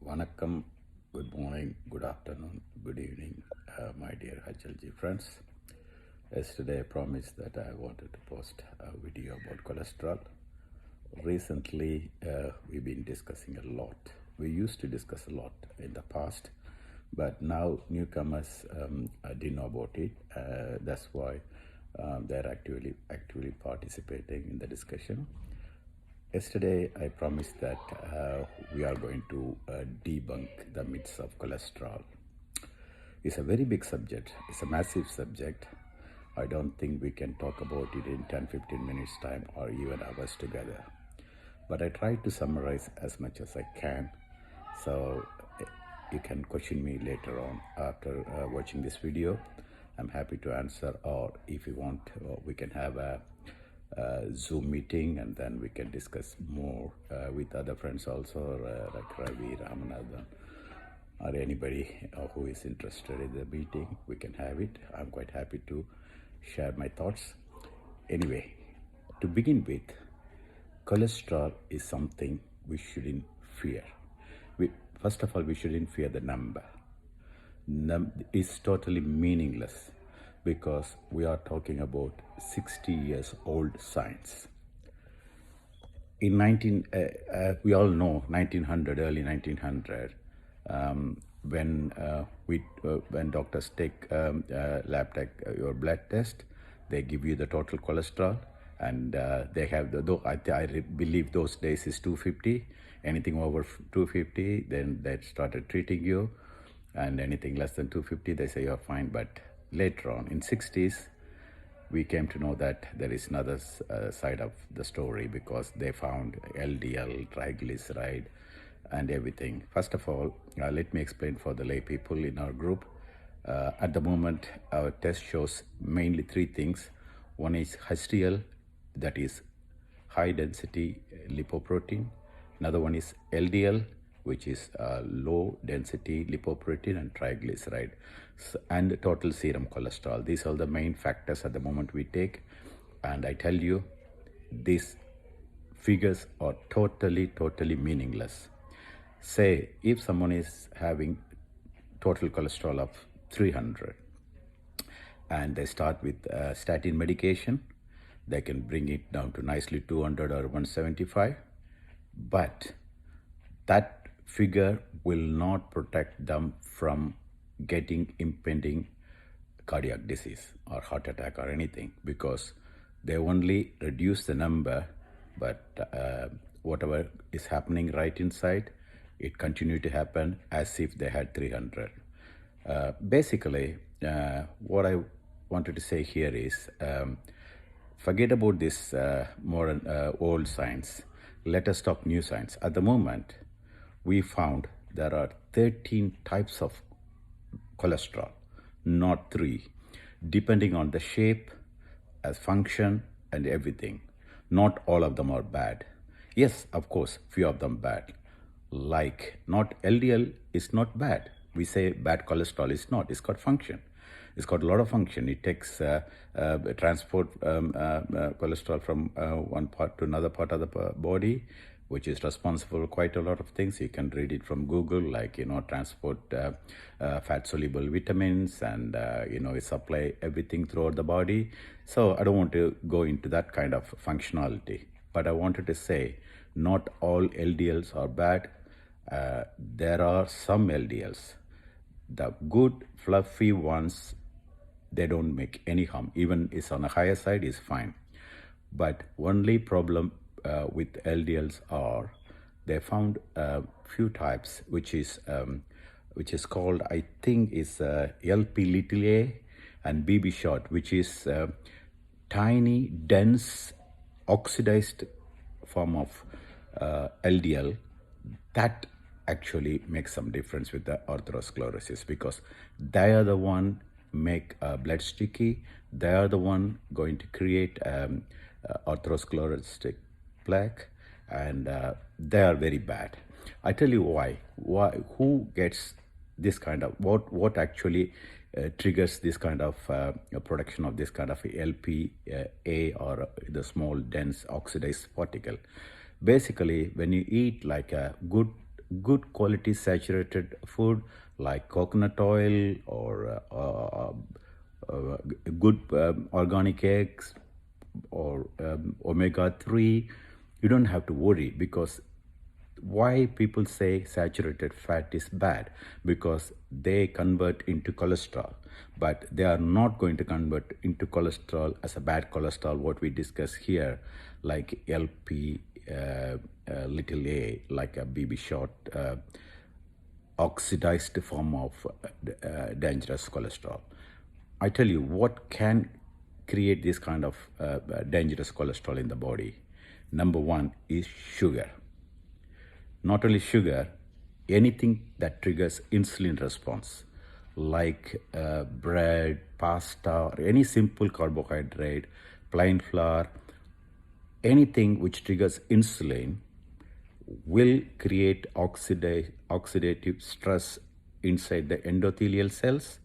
Vanakkam, good morning, good afternoon, good evening, my dear HLG friends. Yesterday I promised that I wanted to post a video about cholesterol. Recently, we've been discussing a lot. We used to discuss a lot in the past, but now newcomers didn't know about it. That's why they're actively participating in the discussion. Yesterday, I promised that we are going to debunk the myths of cholesterol. It's a very big subject. It's a massive subject. I don't think we can talk about it in 10-15 minutes time or even hours together. But I try to summarize as much as I can. So you can question me later on after watching this video. I'm happy to answer, or if you want, we can have a Zoom meeting and then we can discuss more with other friends also, like Ravi, Ramanathan, or anybody who is interested in the meeting. We can have it. I'm quite happy to share my thoughts. Anyway, to begin with, cholesterol is something we shouldn't fear. First of all, we shouldn't fear the number. It's totally meaningless because we are talking about 60 years old science. In we all know 1900, early 1900, when doctors take your blood test, they give you the total cholesterol, and they have I believe those days is 250. Anything over 250, then they started treating you, and anything less than 250, they say you're fine. But later on, in 60s, we came to know that there is another side of the story, because they found LDL, triglyceride, and everything. First of all, let me explain for the lay people in our group. At the moment, our test shows mainly three things. One is HDL, that is high density lipoprotein. Another one is LDL, which is low density lipoprotein, and triglyceride, and total serum cholesterol. These are the main factors at the moment we take. And I tell you, these figures are totally meaningless. Say, if someone is having total cholesterol of 300 and they start with statin medication, they can bring it down to nicely 200 or 175. But that figure will not protect them from getting impending cardiac disease or heart attack or anything, because they only reduce the number, but whatever is happening right inside, it continue to happen as if they had 300. Basically, what I wanted to say here is, forget about this modern old science. Let us talk new science. At the moment, we found there are 13 types of cholesterol, not 3, depending on the shape, function, and everything. Not all of them are bad. Yes, of course, few of them bad. Like, not LDL is not bad. We say bad cholesterol is not. It's got function. It's got a lot of function. It takes transport cholesterol from one part to another part of the body, which is responsible for quite a lot of things. You can read it from Google, like, transport fat soluble vitamins, and it supply everything throughout the body. So I don't want to go into that kind of functionality, but I wanted to say not all LDLs are bad. There are some LDLs, the good fluffy ones, they don't make any harm. Even is on a higher side is fine. But only problem with LDLs are, they found a few types, which is called, I think is LP little a and BB short, which is tiny dense oxidized form of LDL. That actually makes some difference with the atherosclerosis, because they are the one make blood sticky. They are the one going to create atherosclerotic plaque, and they are very bad. I tell you why. Who gets this kind of, what actually triggers this kind of production of this kind of LPA, or the small dense oxidized particle. Basically, when you eat like a good good quality saturated food like coconut oil or good organic eggs or omega-3, you don't have to worry. Because why people say saturated fat is bad? Because they convert into cholesterol, but they are not going to convert into cholesterol as a bad cholesterol, what we discuss here, like LP little a, like a BB short, oxidized form of dangerous cholesterol. I tell you what can create this kind of dangerous cholesterol in the body. Number one is sugar. Not only sugar, anything that triggers insulin response, like bread, pasta, or any simple carbohydrate, plain flour, anything which triggers insulin will create oxidative stress inside the endothelial cells,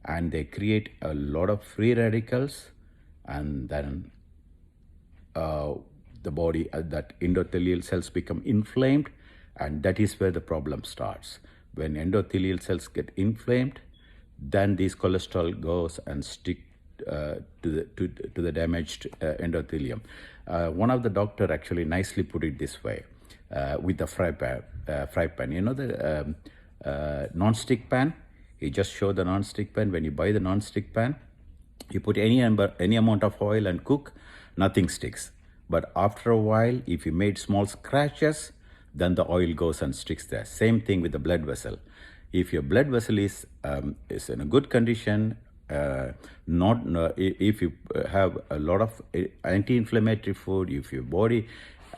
and they create a lot of free radicals, and then the body, that endothelial cells become inflamed, and that is where the problem starts. When endothelial cells get inflamed, then this cholesterol goes and stick to the damaged endothelium. One of the doctor actually nicely put it this way, with the fry pan. You know the non-stick pan? He just showed the non-stick pan. When you buy the non-stick pan, you put any amount of oil and cook, nothing sticks. But after a while, if you made small scratches, then the oil goes and sticks there. Same thing with the blood vessel. If your blood vessel is in a good condition, if you have a lot of anti-inflammatory food, if your body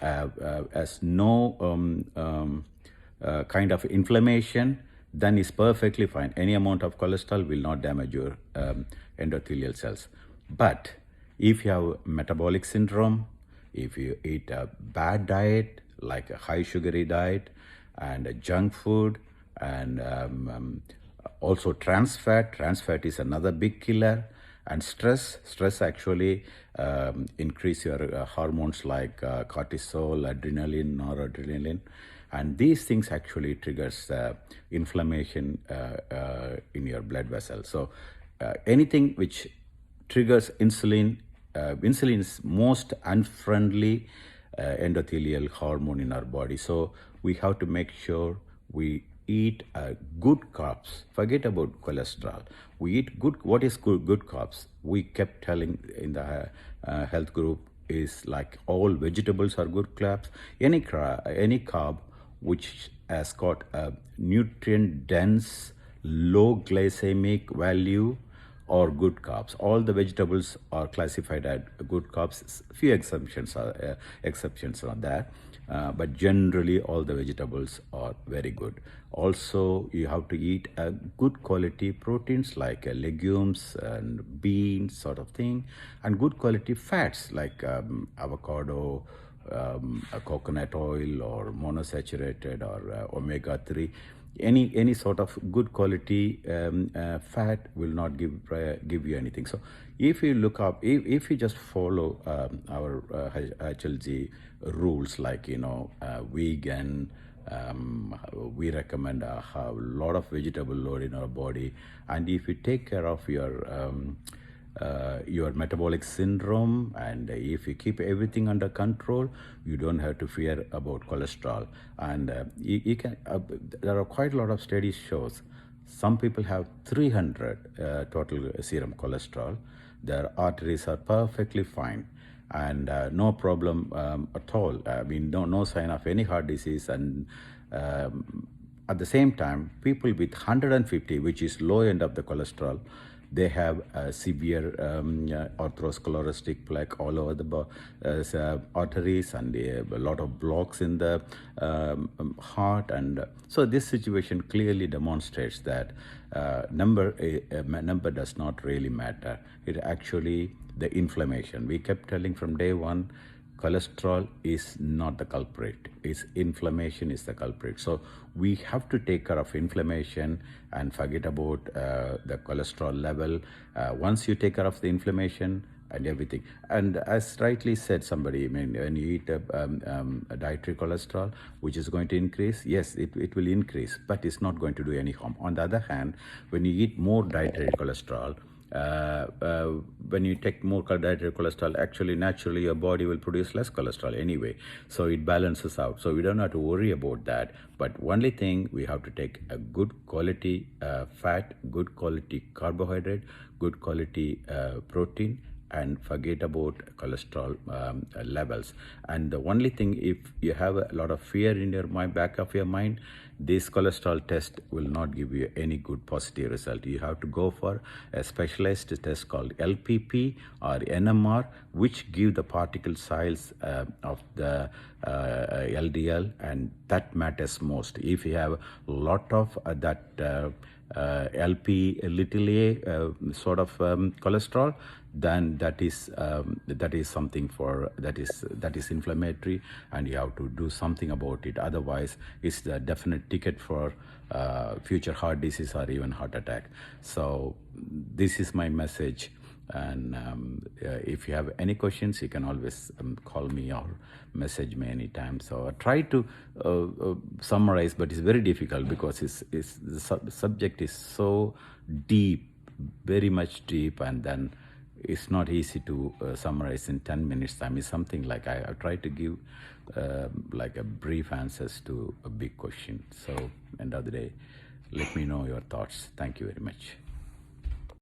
has no kind of inflammation, then it's perfectly fine. Any amount of cholesterol will not damage your endothelial cells. But if you have metabolic syndrome, if you eat a bad diet, like a high sugary diet and a junk food, and also trans fat is another big killer, and stress actually increase your hormones like cortisol, adrenaline, noradrenaline, and these things actually triggers inflammation in your blood vessel. So anything which triggers insulin, insulin is most unfriendly endothelial hormone in our body. So we have to make sure we eat good carbs. Forget about cholesterol. We eat good. What is good carbs? We kept telling in the health group is like all vegetables are good carbs. Any carb which has got a nutrient dense, low glycemic value, or good carbs. All the vegetables are classified as good carbs. Few exceptions are there, but generally all the vegetables are very good. Also, you have to eat good quality proteins like legumes and beans sort of thing, and good quality fats like avocado, coconut oil, or monosaturated, or omega-3. Any sort of good quality fat will not give you anything. So if you look up, if you just follow our HLG rules, like vegan, we recommend have a lot of vegetable load in our body, and if you take care of your metabolic syndrome, and if you keep everything under control, you don't have to fear about cholesterol. And you can there are quite a lot of studies shows some people have 300 total serum cholesterol. Their arteries are perfectly fine, and no problem at all. I mean, no sign of any heart disease. And at the same time, people with 150, which is low end of the cholesterol, they have severe atherosclerotic plaque all over the arteries, and they have a lot of blocks in the heart. And so this situation clearly demonstrates that number does not really matter. It actually the inflammation. We kept telling from day one, cholesterol is not the culprit. It's inflammation is the culprit. So we have to take care of inflammation and forget about the cholesterol level. Once you take care of the inflammation, and everything. And as rightly said somebody, I mean, when you eat a dietary cholesterol, which is going to increase, yes, it will increase, but it's not going to do any harm. On the other hand, when you eat more dietary cholesterol, when you take more dietary cholesterol, actually naturally your body will produce less cholesterol anyway, so it balances out. So we don't have to worry about that. But only thing, we have to take a good quality fat, good quality carbohydrate, good quality protein, and forget about cholesterol levels. And the only thing, if you have a lot of fear in your mind, back of your mind, this cholesterol test will not give you any good positive result. You have to go for a specialized test called LPP or NMR, which give the particle size of the LDL, and that matters most. If you have a lot of that LP little a sort of cholesterol, then that is something for that is inflammatory, and you have to do something about it. Otherwise, it's the definite ticket for future heart disease or even heart attack. So this is my message. And if you have any questions, you can always call me or message me anytime. So I try to summarize, but it's very difficult because the subject is so deep, very much deep, and then it's not easy to summarize in 10 minutes time. It's something like I try to give like a brief answers to a big question. So end of the day, let me know your thoughts. Thank you very much.